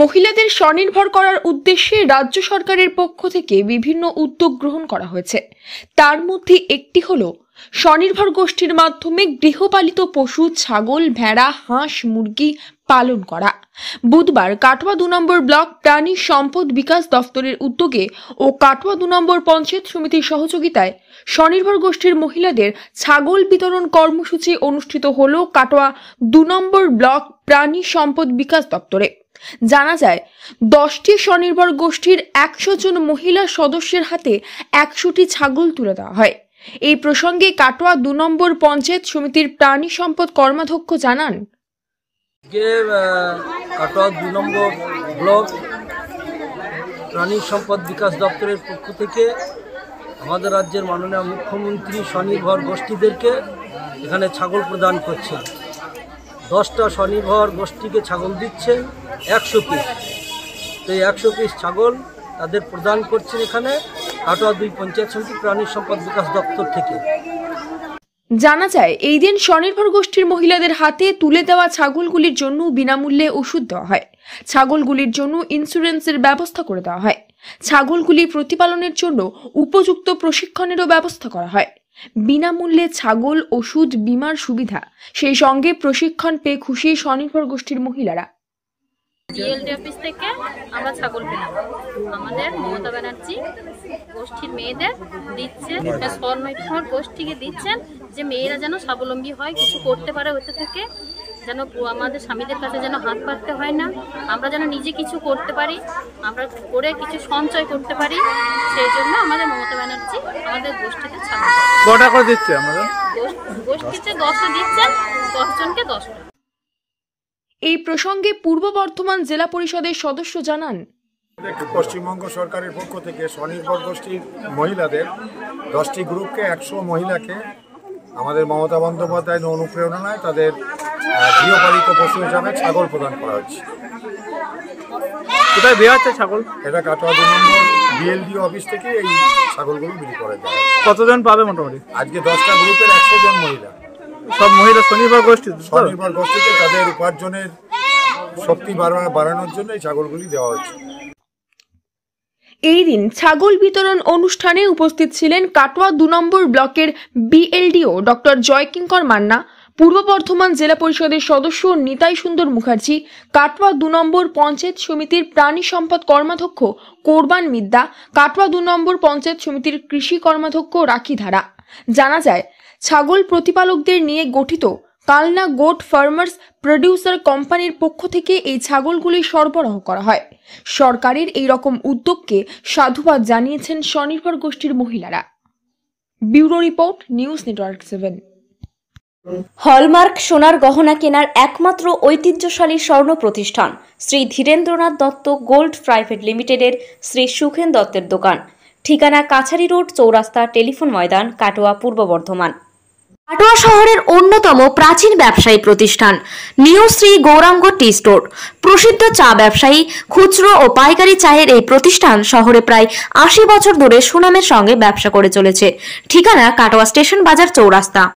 মহিলাদের স্বনির্ভর করার উদ্দেশ্যে রাজ্য সরকারের পক্ষ থেকে বিভিন্ন উদ্যোগ গ্রহণ করা হয়েছে। তার মধ্যে একটি হলো স্বনির্ভর গোষ্ঠীর মাধ্যমে গৃহপালিত পশু ছাগল, ভেড়া, হাঁস, মুরগি পালন করা। বুধবার কাটোয়া ২ নম্বর ব্লক প্রাণী সম্পদ বিকাশ দফতরের উদ্যোগে ও কাটোয়া ২ নম্বর পঞ্চায়েত সমিতির সহযোগিতায় স্বনির্ভর গোষ্ঠীর মহিলাদের ছাগল বিতরণ কর্মসূচি অনুষ্ঠিত হলো কাটোয়া ২ নম্বর ব্লক প্রাণী সম্পদ বিকাশ দপ্তরে। জানা যায় 10টি স্বনির্ভর গোষ্ঠীর 100 জন মহিলা সদস্যের হাতে 100টি ছাগল তুলে দেওয়া হয়। এই প্রসঙ্গে কাটোয়া ২ নম্বর পঞ্চায়েত সমিতির প্রাণী সম্পদ কর্মাধ্যক্ষ জানান, কাটোয়া ২ নম্বর ব্লক প্রাণী সম্পদ বিকাশ দপ্তরের পক্ষ থেকে আমাদের রাজ্যের মাননীয় মুখ্যমন্ত্রী স্বনির্ভর গোষ্ঠীদেরকে এখানে ছাগল প্রদান করছেন। 10টা স্বনির্ভর গোষ্ঠীকে ছাগল দিচ্ছেন 100 পিস। তো এই 100 পিস ছাগল তাদের প্রদান করছেন এখানে কাটোয়া ২ পঞ্চায়েত সমিতি প্রাণী সম্পদ বিকাশ দপ্তর থেকে। জানা যায় এই দিন স্বনির্ভর গোষ্ঠীর মহিলাদের হাতে তুলে দেওয়া ছাগলগুলির জন্য বিনামূল্যে ওষুধ দেওয়া হয়। ছাগলগুলির জন্য ইন্স্যুরেন্সের ব্যবস্থা করে দেওয়া হয়। ছাগলগুলি প্রতিপালনের জন্য উপযুক্ত প্রশিক্ষণেরও ব্যবস্থা করা হয়। বিনামূল্যে ছাগল, ওষুধ, বীমার সুবিধা, সেই সঙ্গে প্রশিক্ষণ পেয়ে খুশি স্বনির্ভর গোষ্ঠীর মহিলারা। ডিএলডি অফিস থেকে আমরা ছাগল পেলাম। আমাদের মমতা ব্যানার্জি গোষ্ঠীর মেয়েদের দিচ্ছে, স্বনির্ভর গোষ্ঠীকে দিচ্ছেন যে মেয়েরা যেন স্বাবলম্বী হয়, কিছু করতে পারে, হতে থাকে, যেন আমাদের স্বামীদের কাছে যেন হাত পাততে হয় না, আমরা যেন নিজে কিছু করতে পারি, আমরা করে কিছু সঞ্চয় করতে পারি। সেই জন্য আমাদের মমতা ব্যানার্জি আমাদের গোষ্ঠীতে ছাগল কটা করে দিচ্ছে, আমাদের গোষ্ঠীতে 10টা দিচ্ছেন, 10 জনকে 10টা। এই প্রসঙ্গে পূর্ব বর্ধমান জেলা পরিষদের সদস্য জানান, পশ্চিমবঙ্গ সরকারের পক্ষ থেকে স্বনির্ভর গোষ্ঠীর মহিলাদের 10টি গ্রুপকে 100 মহিলাকে আমাদের মমতা বন্দ্যোপাধ্যায়ের অনুপ্রেরণায় তাদের গৃহপালিত পশু হিসাবে ছাগল প্রদান করা হচ্ছে। কোথায় দেওয়া হচ্ছে ছাগল? এটা কাটোয়া ২ নম্বর বিএলডি অফিস থেকে এই ছাগলগুলো বিলি করে দেওয়া। কতজন পাবে মোটামুটি? আজকে 10টা গ্রুপের 100 জন মহিলা, সব মহিলা স্বনির্ভর গোষ্ঠী। স্বনির্ভর গোষ্ঠীকে তাদের উপার্জনের শক্তি বাড়ানোর জন্য এই ছাগলগুলি দেওয়া হচ্ছে। এই দিন ছাগল বিতরণ অনুষ্ঠানে উপস্থিত ছিলেন কাটোয়া ২ নম্বর ব্লকের বিএলডিও ডক্টর জয়কিঙ্কর মান্না, পূর্ব বর্ধমান জেলা পরিষদের সদস্য নিতাই সুন্দর মুখার্জি, কাটোয়া ২ নম্বর পঞ্চায়েত সমিতির প্রাণী সম্পদ কর্মাধ্যক্ষ কোরবান মিদ্দা, কাটোয়া ২ নম্বর পঞ্চায়েত সমিতির কৃষি কর্মাধ্যক্ষ রাখি ধারা। জানা যায় ছাগল প্রতিপালকদের নিয়ে গঠিত কালনা গোট ফার্মার্স প্রডিউসার কোম্পানির পক্ষ থেকে এই ছাগলগুলি সরবরাহ করা হয়। সরকারের এই রকম উদ্যোগকে সাধুবাদ জানিয়েছেন স্বনির্ভর গোষ্ঠীর মহিলারা। Bureau report, news network 7। Hallmark সোনার গহনা কেনার একমাত্র ঐতিহ্যশালী স্বর্ণ প্রতিষ্ঠান শ্রী ধীরেন্দ্রনাথ দত্ত গোল্ড প্রাইভেট লিমিটেডের শ্রী সুখেন দত্তের দোকান। ঠিকানা কাছারি রোড, চৌরাস্তা, টেলিফোন ময়দান, কাটোয়া, পূর্ব বর্ধমান। কাটোয়া শহরের অন্যতম প্রাচীন ব্যবসায়ী প্রতিষ্ঠান new Shri Gauranga tea store. প্রসিদ্ধ চা ব্যবসায়ী, খুচরো ও পাইকারি চায়ের এই প্রতিষ্ঠান শহরে প্রায় 80 বছর ধরে সুনামের সঙ্গে ব্যবসা করে চলেছে। ঠিকানা কাটোয়া স্টেশন বাজার, চৌরাস্তা।